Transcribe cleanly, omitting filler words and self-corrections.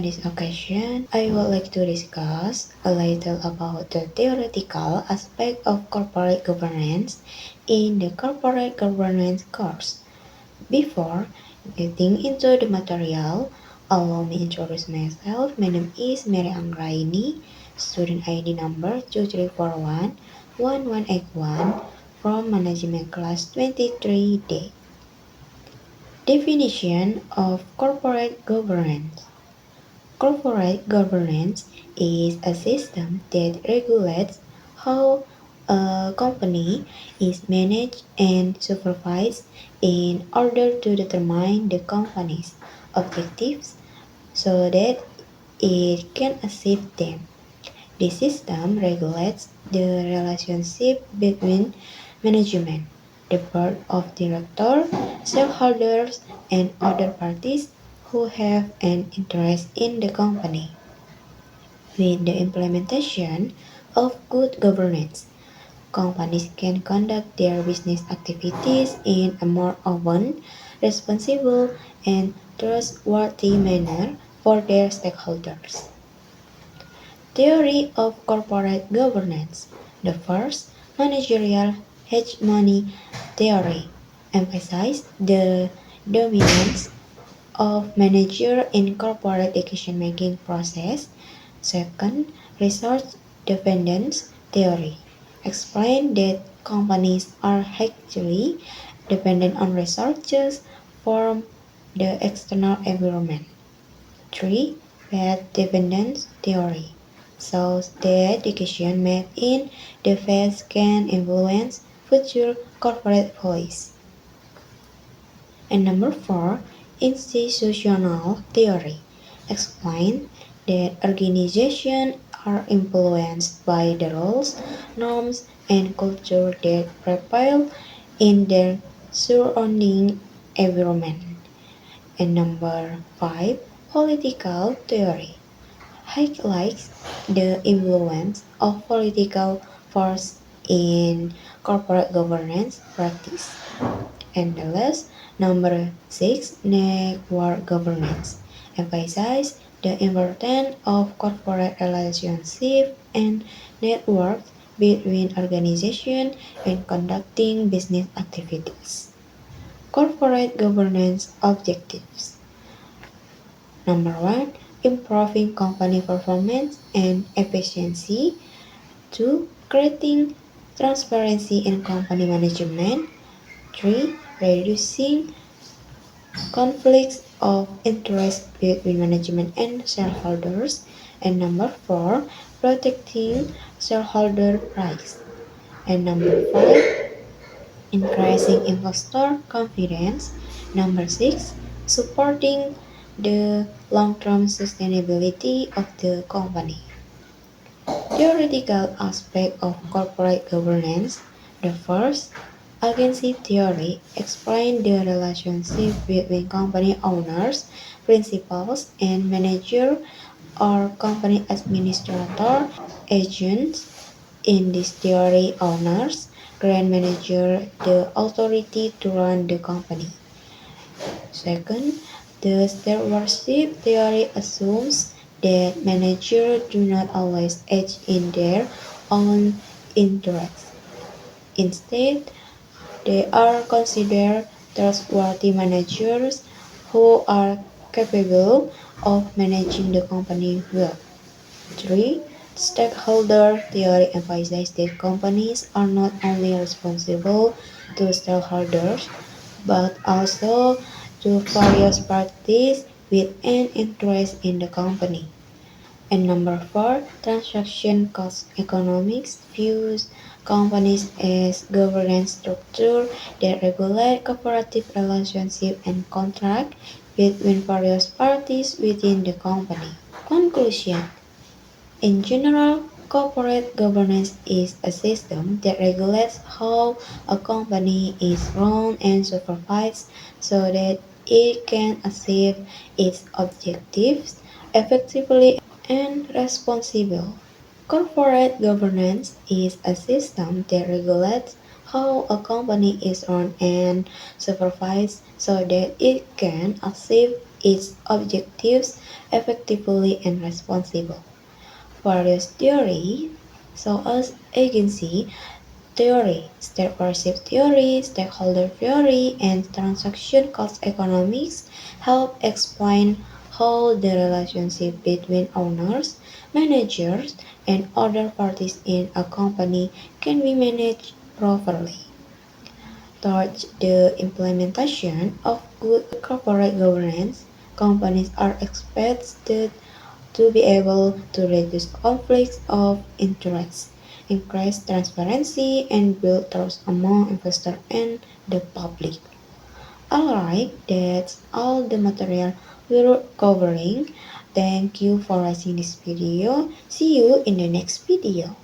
this occasion, I would like to discuss a little about the theoretical aspect of corporate governance in the corporate governance course. Before getting into the material, allow me introduce myself. My name is Mary Anggraini, student ID number 2341-1181 from management class 23D. Definition of corporate governance. Corporate governance is a system that regulates how a company is managed and supervised in order to determine the company's objectives so that it can achieve them. This system regulates the relationship between management, the board of directors, shareholders, and other parties who have an interest in the company. With the implementation of good governance, companies can conduct their business activities in a more open, responsible, and trustworthy manner for their stakeholders. Theory of corporate governance. The first, managerial hegemony theory, emphasized the dominance of manager in corporate decision-making process. Second, resource dependence theory, explained that companies are actually dependent on resources from the external environment. 3. Path dependence theory shows that decisions made in the past can influence future corporate policy. And number 4, institutional theory explains that organizations are influenced by the rules, norms, and culture that prevail in their surrounding environment. And number 5, political theory highlights the influence of political force in corporate governance practice. And the last, number 6, network governance emphasizes the importance of corporate relationship and networks between organizations in conducting business activities. Corporate governance objectives. Number 1, improving company performance and efficiency. 2, creating transparency in company management. 3, reducing conflicts of interest between management and shareholders. And number 4, protecting shareholder rights. And number 5, increasing investor confidence. Number 6, supporting the long-term sustainability of the company. Theoretical aspect of corporate governance. The first, agency theory, explains the relationship between company owners, principals, and manager or company administrator agents. In this theory, owners grant manager the authority to run the company. Second, the stewardship theory assumes that managers do not always act in their own interests. Instead, they are considered trustworthy managers who are capable of managing the company well. 3. Stakeholder theory emphasizes that companies are not only responsible to stakeholders but also to various parties with an interest in the company. And number 4, transaction cost economics views companies as governance structure that regulate cooperative relationship and contract between various parties within the company. Conclusion. In general, corporate governance is a system that regulates how a company is run and supervised so that it can achieve its objectives effectively and responsibly. Corporate governance is a system that regulates how a company is run and supervised so that it can achieve its objectives effectively and responsibly. Various theories, such as agency theory, stewardship theory, stakeholder theory, and transaction cost economics, help explain how the relationship between owners, managers, and other parties in a company can be managed properly. Towards the implementation of good corporate governance, companies are expected to be able to reduce conflicts of interest, increase transparency, and build trust among investors and the public. Alright, that's all the material we're covering. Thank you for watching this video. See you in the next video.